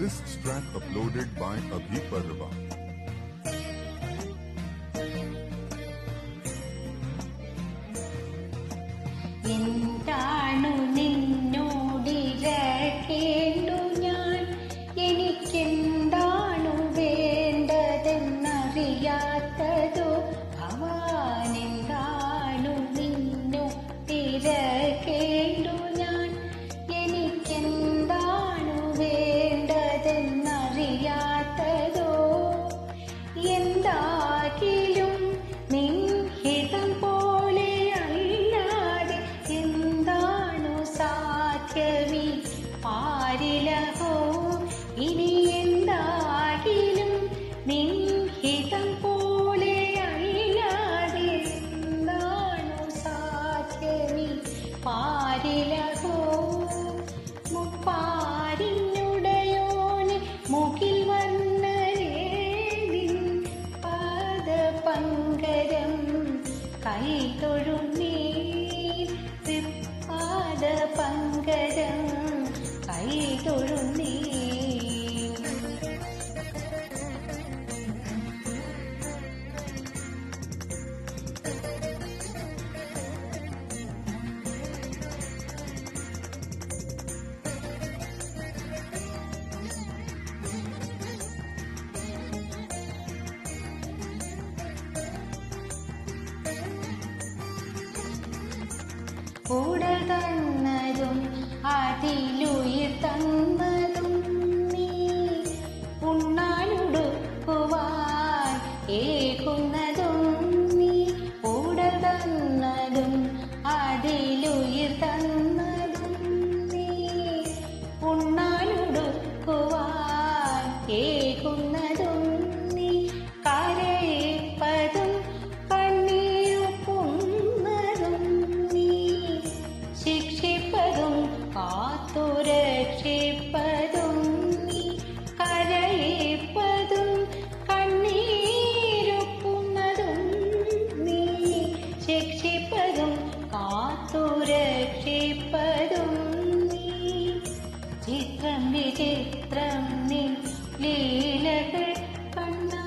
This track uploaded by Abhi Parva. എന്താണു നിന്നോടിരക്കേണ്ടു ഞാൻ, എനിക്കെന്താണു വേണ്ടതെന്നറിയാത്തതോ ഭവാൻ. എന്താണു നിന്നോടിരക്കേണ്ടു ഞാൻ, എനിക്കെന്താണു വേണ്ടതെന്നറിയാത്തതോ. എന്താകിലും നിൻ ഹിതം പോലെ അല്ലാതെ എന്താണു സാധ്യമീ പാരിലഹോ. ഇനി എന്താകിലും നിൻ ഹിതം പോലെ അല്ലാതെ എന്താണു സാധ്യമീ പാരിലഹോ. മുപ്പാരിനുടയോന് മുകിൽ വന്നരേ നിൻ പാദപങ്കരം കൈതൊഴുന്നേ. പാദപങ്കരം കൈതൊഴുന്നേ. കൂടൽ തന്നതും അതിലുയിർ തന്നതും നീ, ഉണ്ണാനുടുക്കുവാൻ ഏകുന്നതും നീ. കൂടൽ തന്നതും അതിലുയിർ തന്നതും നീ, ഉണ്ണാനുടുക്കുവാൻ ഏകുന്നതും നീ. കരയിപ്പതും ശിക്ഷിപ്പതും കാത്തുരക്ഷിപ്പതും നീ. കരയിപ്പതും കണ്ണീരൊപ്പുന്നതും നീ. ശിക്ഷിപ്പതും കാത്തുരക്ഷിപ്പതും നീ. ചിത്രം വിചിത്രം നിൻ ലീലകൾ കണ്ണാ,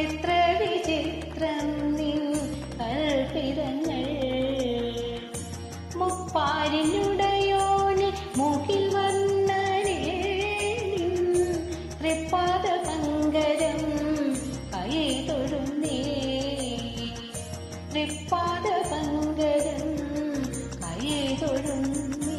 എത്ര വിചിത്രം നിൻ കൽപ്പിതങ്ങൾ. മുപ്പാരിനുടയോന് മുകിൽ വന്നരേ നിൻ തൃപ്പാദപങ്കരം കൈതൊഴുന്നേ. തൃപ്പാദപങ്കരം കൈതൊഴുന്നേ.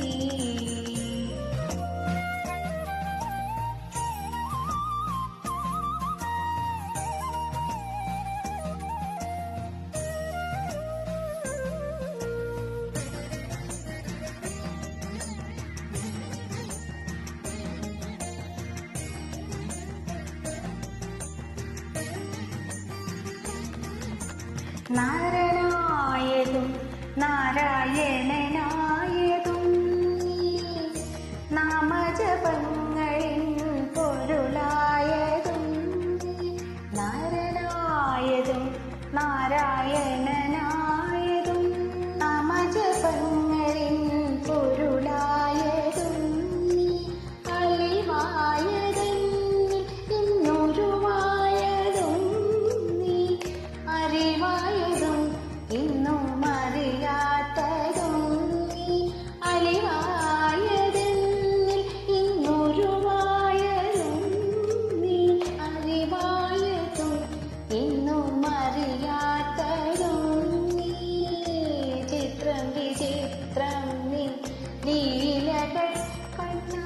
നാരായണനായതും നാരായണനായതും നീ, നാമജപങ്ങളിൻ പൊരുളായതും നീ. നാരായണനായതും നാരായണനായതും നാമജപങ്ങളിൻ പൊരുളായതും നീ. അലിവായതെന്നിൽ ഇന്നുരുവായതും നീ. അറിവായതും ഇന്നും അറിയാത്തതും നീ. അലിവായതെന്നിൽ ഇന്നുരുവായതും നീ. അറിവായതും ഇന്നും അറിയാത്തതും നീ. ചിത്രം വിചിത്രം നിൻ ലീലകൾ കണ്ണാ,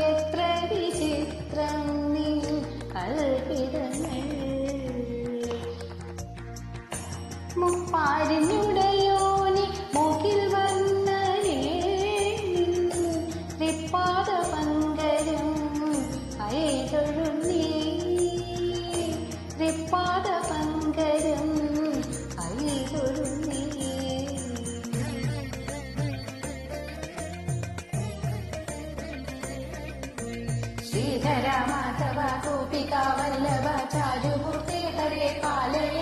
എത്ര വിചിത്രം നിൻ കൽപ്പിതങ്ങൾ. മുപ്പാരിനുടയോന് മുകിൽ വന്നരേ നിൻ തൃപ്പാദപങ്കരം കൈതൊഴുന്നേ. തൃപ്പാദപങ്കരം കൈതൊഴുന്നേ. ശ്രീധര മാധവ ഗോപികാ വല്ലഭ ചാരുമൂർത്തേ ഹരേ പാലയ